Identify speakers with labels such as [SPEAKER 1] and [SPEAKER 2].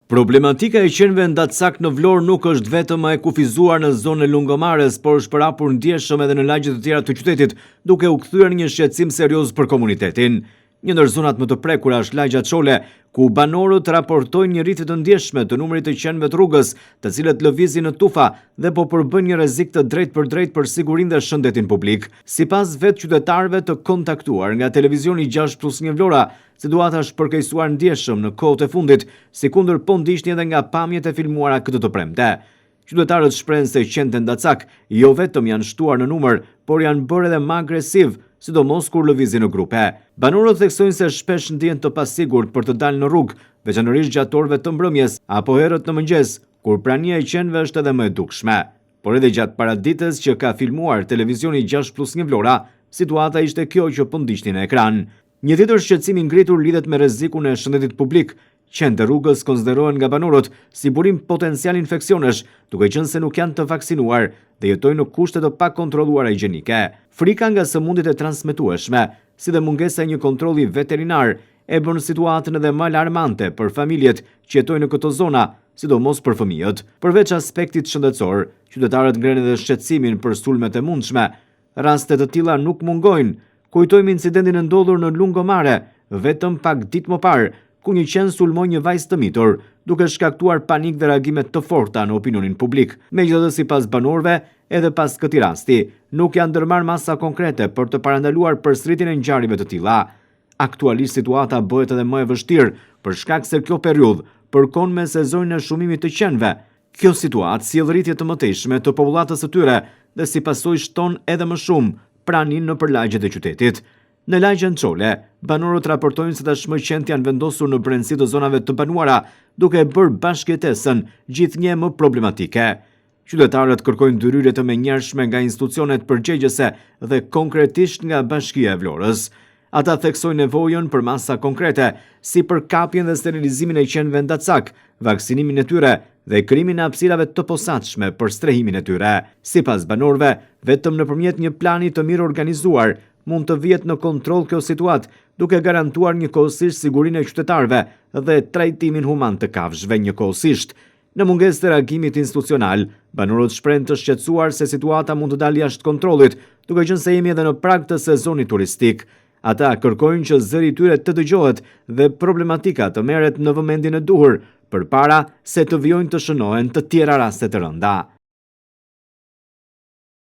[SPEAKER 1] Problematika e qenëve ndatsak në Vlorë nuk është vetëm e kufizuar në zonën e Lungomares, por është përhapur ndjeshëm edhe në lagje të tjera të qytetit, duke u kthyer në një shqetësim serioz për komunitetin. Një ndër zonat më të prekura është lagja Çole, ku banorët raportojnë një rritje të ndjeshme të numrit të qenëve të rrugës, të cilët lëvizin në tufa dhe po përbën një rrezik të drejtë për sigurinë dhe shëndetin publik. Sipas vetë qytetarëve të kontaktuar nga televizioni 6+1 Vlora, situata është përkeqësuar ndjeshëm në kohët e fundit, sikundër po ndiqni edhe nga pamjet e filmuara këtë të premte. Qytetarët shprehen se qenët e ndatsak jo vetëm janë shtuar në numër, por janë bërë edhe më agresiv, sidomos kur lëvizin në grupe. Banorët theksojnë se shpesh ndihen të pasigurt për të dalë në rrugë, veçanërisht gjatë orëve të mbrëmjes apo herët në mëngjes, kur prania e qenëve është edhe më e dukshme. Por edhe gjatë paradites që ka filmuar televizioni 6+1 Vlora, situata ishte kjo që po ndiqni në ekran. Një tjetër shqetësim i ngritur lidhet me rrezikun e shëndetit publik. Qenët e rrugës konsiderohen nga banorët si burim potencial infeksionesh, duke qenë se nuk janë të vaksinuar dhe jetojnë në kushte të pakontrolluara higjienike. Frika nga sëmundjet e transmetueshme, si dhe mungesa e një kontrolli veterinar, e bën situatën edhe më alarmante për familjet që jetojnë në këto zona, sidomos për fëmijët. Përveç aspektit shëndetësor, qytetarët ngrenë edhe shqetësimin për sulmet e mundshme. Raste të tilla nuk mungojnë. Kujtojmë incidentin e ndodhur në Lungomare, vetëm pak ditë më parë, ku një qen sulmoi një vajzë të mitur, duke shkaktuar panik dhe reagime të forta në opinionin publik. Megjithatë, sipas banorëve, edhe pas këtij rasti, nuk janë ndërmarrë masa konkrete për të parandaluar përsëritjen e ngjarjeve të tilla. Aktualisht situata bëhet edhe më e vështirë për shkak se kjo periudhë përkon me sezonin e shumimit të qenëve. Kjo situatë sjell rritje të mëtejshme të popullatës së tyre dhe si pasojë shton edhe më shumë praninë nëpër lagjet e qytetit. Në lagjen Çole, banorët raportojnë se tashmë qenët janë vendosur në brendësi të zonave të banuara, duke bërë bashkëjetesën gjithnjë më problematike. Qytetarët kërkojnë ndërhyrje të menjëhershme nga institucionet përgjegjëse dhe konkretisht nga Bashkia e Vlorës. Ata theksojnë nevojën për masa konkrete, si për kapjen dhe sterilizimin e qenëve ndatsak, vaksinimin e tyre dhe krijimin e hapësirave të posaçme për strehimin e tyre. Sipas banorëve, vetëm nëpërmjet një plani të mirë organizuar mund të vihet në kontroll kjo situatë, duke garantuar njëkohësisht sigurinë e qytetarëve dhe trajtimin human të kafshëve njëkohësisht. Në mungesë të reagimit institucional, banorët shprehen të shqetësuar se situata mund të dalë jashtë kontrollit, duke qenë se jemi edhe në prag të sezonit turistik. Ata kërkojnë që zëri i tyre të dëgjohet dhe problematika të merret në vëmendjen e duhur, përpara se të vijojnë të shënohen të tjera raste të rënda.